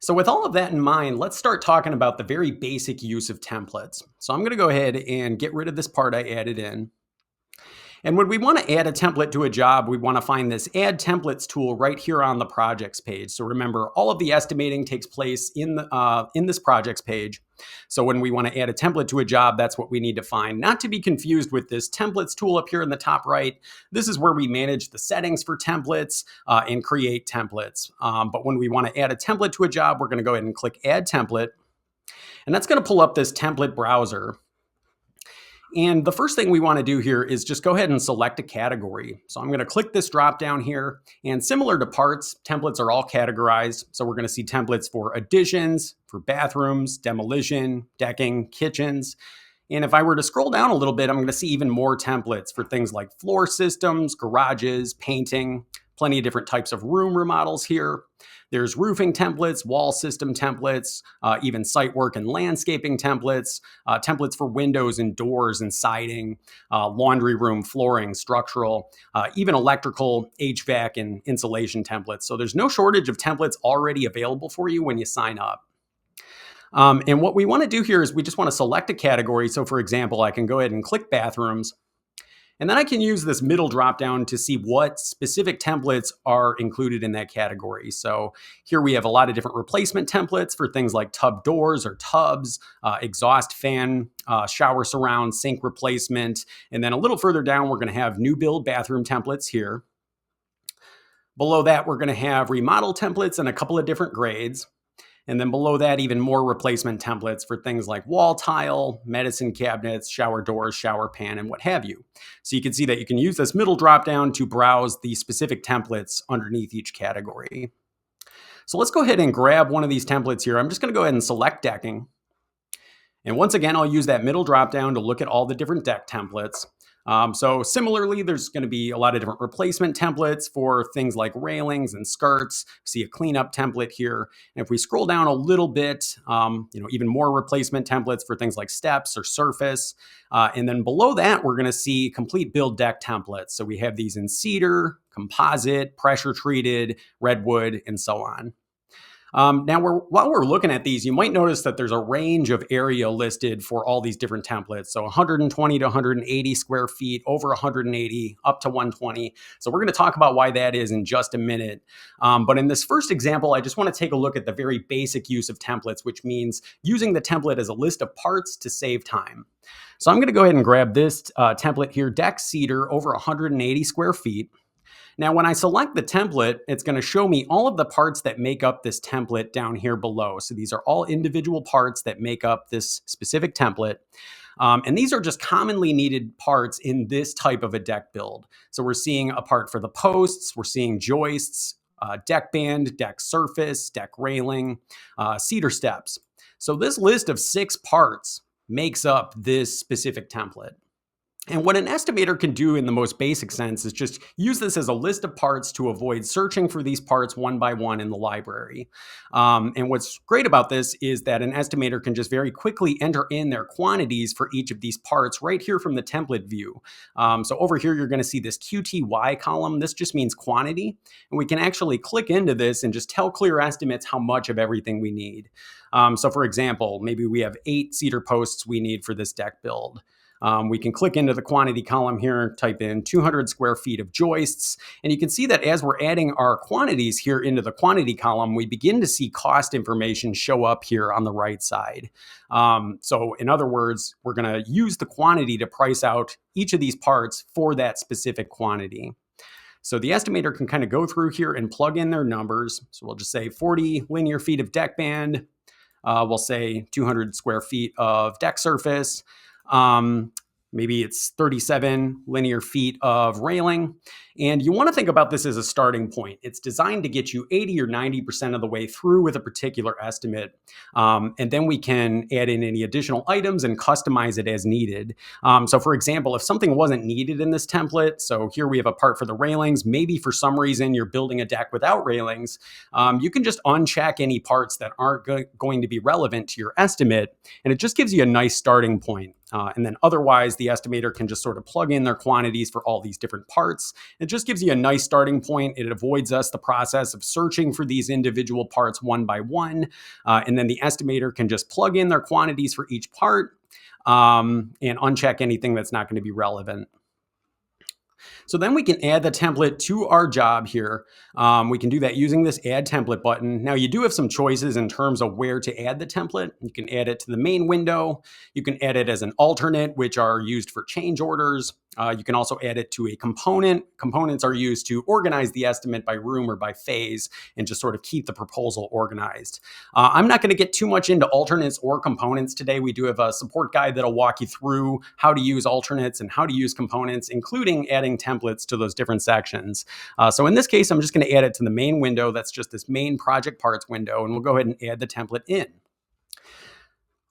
So with all of that in mind, let's start talking about the very basic use of templates. So I'm going to go ahead and get rid of this part I added in. And when we want to add a template to a job, we want to find this Add Templates tool right here on the projects page. So remember, all of the estimating takes place in this projects page. So when we want to add a template to a job, that's what we need to find. Not to be confused with this templates tool up here in the top right. This is where we manage the settings for templates and create templates. But when we want to add a template to a job, we're going to go ahead and click Add Template. And that's going to pull up this template browser. And the first thing we want to do here is just go ahead and select a category. So I'm going to click this drop down here, and similar to parts, templates are all categorized. So we're going to see templates for additions, for bathrooms, demolition, decking, kitchens. And if I were to scroll down a little bit, I'm going to see even more templates for things like floor systems, garages, painting, plenty of different types of room remodels here. There's roofing templates, wall system templates, even site work and landscaping templates, templates for windows and doors and siding, laundry room, flooring, structural, even electrical, HVAC, and insulation templates. So there's no shortage of templates already available for you when you sign up. And what we want to do here is we just want to select a category. So for example, I can go ahead and click bathrooms. And then I can use this middle dropdown to see what specific templates are included in that category. So here we have a lot of different replacement templates for things like tub doors or tubs, exhaust fan, shower surround, sink replacement. And then a little further down, we're going to have new build bathroom templates here. Below that, we're going to have remodel templates in a couple of different grades. And then below that, even more replacement templates for things like wall tile, medicine cabinets, shower doors, shower pan, and what have you. So you can see that you can use this middle dropdown to browse the specific templates underneath each category. So let's go ahead and grab one of these templates here. I'm just going to go ahead and select decking. And once again, I'll use that middle dropdown to look at all the different deck templates. So similarly, there's going to be a lot of different replacement templates for things like railings and skirts. See a cleanup template here. And if we scroll down a little bit, even more replacement templates for things like steps or surface. And then below that, we're going to see complete build deck templates. So we have these in cedar, composite, pressure treated, redwood, and so on. Now, while we're looking at these, you might notice that there's a range of area listed for all these different templates. So 120 to 180 square feet, over 180, up to 120. So we're going to talk about why that is in just a minute. But in this first example, I just want to take a look at the very basic use of templates, which means using the template as a list of parts to save time. So I'm going to go ahead and grab this template here, deck cedar, over 180 square feet. Now, when I select the template, it's going to show me all of the parts that make up this template down here below. So these are all individual parts that make up this specific template. And these are just commonly needed parts in this type of a deck build. So we're seeing a part for the posts, we're seeing joists, deck band, deck surface, deck railing, cedar steps. So this list of 6 parts makes up this specific template. And what an estimator can do in the most basic sense is just use this as a list of parts to avoid searching for these parts one by one in the library. And what's great about this is that an estimator can just very quickly enter in their quantities for each of these parts right here from the template view. So over here, you're going to see this QTY column. This just means quantity. And we can actually click into this and just tell Clear Estimates how much of everything we need. So for example, maybe we have 8 cedar posts we need for this deck build. We can click into the quantity column here, type in 200 square feet of joists, and you can see that as we're adding our quantities here into the quantity column, we begin to see cost information show up here on the right side. So in other words, we're going to use the quantity to price out each of these parts for that specific quantity. So the estimator can kind of go through here and plug in their numbers. So we'll just say 40 linear feet of deck band. We'll say 200 square feet of deck surface. Maybe it's 37 linear feet of railing. And you want to think about this as a starting point. It's designed to get you 80 or 90% of the way through with a particular estimate. And then we can add in any additional items and customize it as needed. So for example, if something wasn't needed in this template, so here we have a part for the railings, maybe for some reason you're building a deck without railings, you can just uncheck any parts that aren't going to be relevant to your estimate. And it just gives you a nice starting point. And then otherwise, the estimator can just sort of plug in their quantities for all these different parts It just gives you a nice starting point. It avoids us the process of searching for these individual parts one by one. And then the estimator can just plug in their quantities for each part and uncheck anything that's not going to be relevant. So then we can add the template to our job here. We can do that using this add template button. Now you do have some choices in terms of where to add the template. You can add it to the main window. You can add it as an alternate, which are used for change orders. You can also add it to a component. Components are used to organize the estimate by room or by phase and just sort of keep the proposal organized. I'm not going to get too much into alternates or components today. We do have a support guide that'll walk you through how to use alternates and how to use components, including adding templates to those different sections. So in this case, I'm just going to add it to the main window. That's just this main project parts window, and we'll go ahead and add the template in.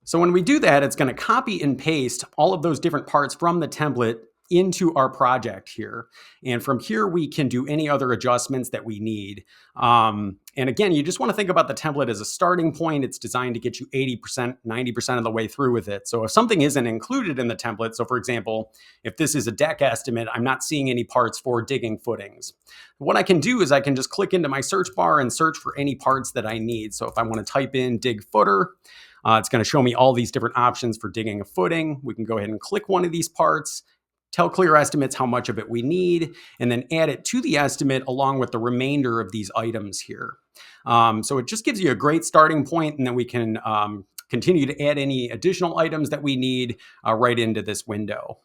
So when we do that, it's going to copy and paste all of those different parts from the template into our project here. And from here, we can do any other adjustments that we need. And again, you just want to think about the template as a starting point. It's designed to get you 80%, 90% of the way through with it. So if something isn't included in the template, so for example, if this is a deck estimate, I'm not seeing any parts for digging footings. What I can do is I can just click into my search bar and search for any parts that I need. So if I want to type in dig footer, it's going to show me all these different options for digging a footing. We can go ahead and click one of these parts, tell Clear Estimates how much of it we need, and then add it to the estimate along with the remainder of these items here. So it just gives you a great starting point, and then we can continue to add any additional items that we need right into this window.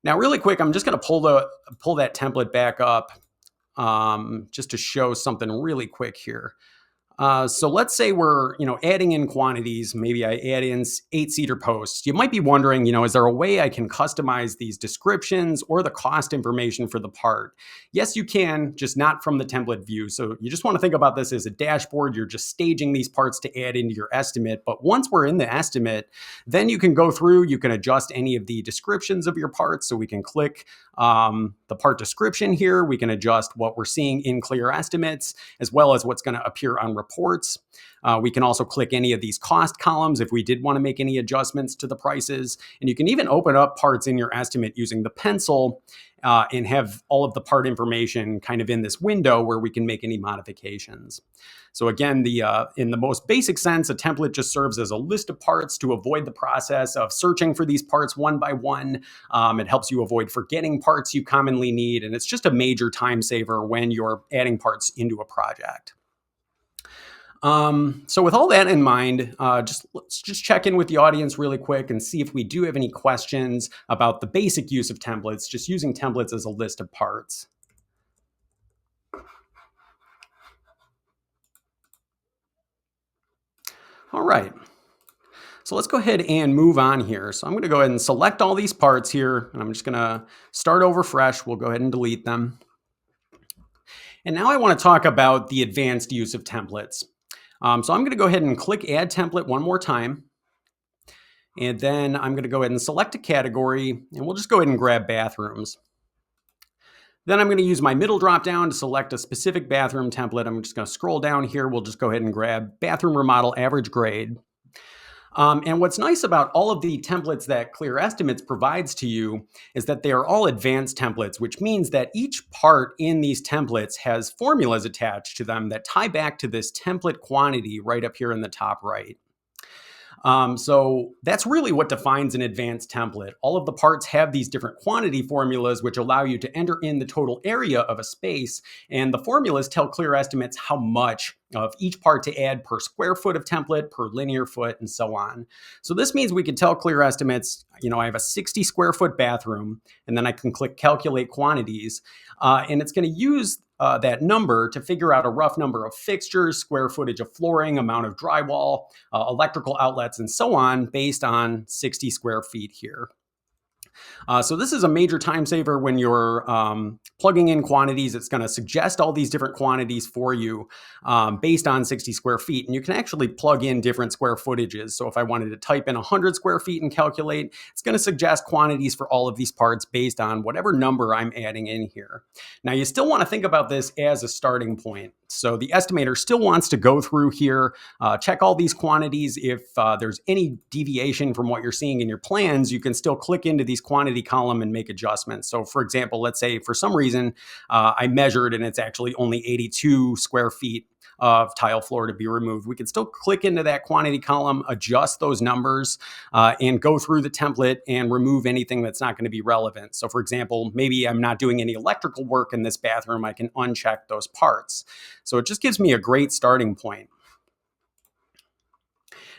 Now, really quick, I'm just going to pull that template back up just to show something really quick here. So let's say we're, adding in quantities. Maybe I add in 8 cedar posts. You might be wondering, is there a way I can customize these descriptions or the cost information for the part? Yes, you can, just not from the template view. So you just want to think about this as a dashboard. You're just staging these parts to add into your estimate. But once we're in the estimate, then you can go through, you can adjust any of the descriptions of your parts. So we can click the part description here. We can adjust what we're seeing in Clear Estimates, as well as what's going to appear on reports. We can also click any of these cost columns if we did want to make any adjustments to the prices. And you can even open up parts in your estimate using the pencil and have all of the part information kind of in this window where we can make any modifications. So again, in the most basic sense, a template just serves as a list of parts to avoid the process of searching for these parts one by one. It helps you avoid forgetting parts you commonly need, and it's just a major time saver when you're adding parts into a project. So with all that in mind, let's just check in with the audience really quick and see if we do have any questions about the basic use of templates, just using templates as a list of parts. All right. So let's go ahead and move on here. So I'm going to go ahead and select all these parts here, and I'm just going to start over fresh. We'll go ahead and delete them. And now I want to talk about the advanced use of templates. So I'm going to go ahead and click Add Template one more time. And then I'm going to go ahead and select a category, and we'll just go ahead and grab bathrooms. Then I'm going to use my middle drop down to select a specific bathroom template. I'm just going to scroll down here. We'll just go ahead and grab bathroom remodel average grade. And what's nice about all of the templates that Clear Estimates provides to you is that they are all advanced templates, which means that each part in these templates has formulas attached to them that tie back to this template quantity right up here in the top right. So that's really what defines an advanced template. All of the parts have these different quantity formulas, which allow you to enter in the total area of a space. And the formulas tell Clear Estimates how much of each part to add per square foot of template, per linear foot, and so on. So this means we can tell Clear Estimates, I have a 60 square foot bathroom, and then I can click calculate quantities, and it's going to use that number to figure out a rough number of fixtures, square footage of flooring, amount of drywall, electrical outlets, and so on based on 60 square feet here. So this is a major time saver when you're plugging in quantities. It's going to suggest all these different quantities for you based on 60 square feet. And you can actually plug in different square footages. So if I wanted to type in 100 square feet and calculate, it's going to suggest quantities for all of these parts based on whatever number I'm adding in here. Now, you still want to think about this as a starting point. So the estimator still wants to go through here, check all these quantities. If there's any deviation from what you're seeing in your plans, you can still click into these quantity column and make adjustments. So for example, let's say for some reason I measured and it's actually only 82 square feet of tile floor to be removed. We can still click into that quantity column, adjust those numbers, and go through the template and remove anything that's not going to be relevant. So for example, maybe I'm not doing any electrical work in this bathroom. I can uncheck those parts. So it just gives me a great starting point.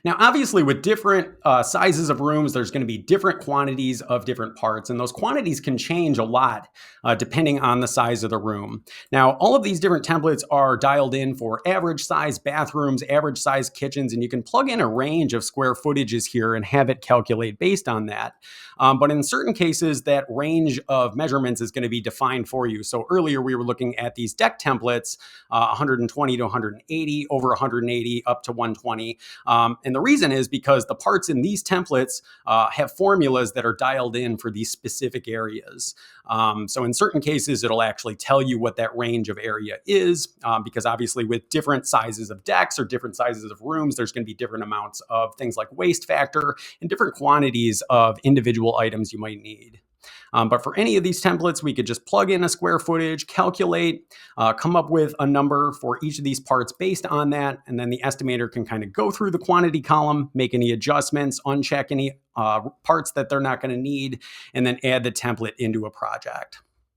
Now, obviously, with different sizes of rooms, there's going to be different quantities of different parts, and those quantities can change a lot depending on the size of the room. Now, all of these different templates are dialed in for average size bathrooms, average size kitchens, and you can plug in a range of square footages here and have it calculate based on that. But in certain cases, that range of measurements is going to be defined for you. So earlier, we were looking at these deck templates, 120 to 180, over 180, up to 120. And the reason is because the parts in these templates have formulas that are dialed in for these specific areas. So in certain cases, it'll actually tell you what that range of area is, because obviously with different sizes of decks or different sizes of rooms, there's going to be different amounts of things like waste factor and different quantities of individual items you might need. But for any of these templates, we could just plug in a square footage, calculate, come up with a number for each of these parts based on that. And then the estimator can kind of go through the quantity column, make any adjustments, uncheck any parts that they're not going to need, and then add the template into a project.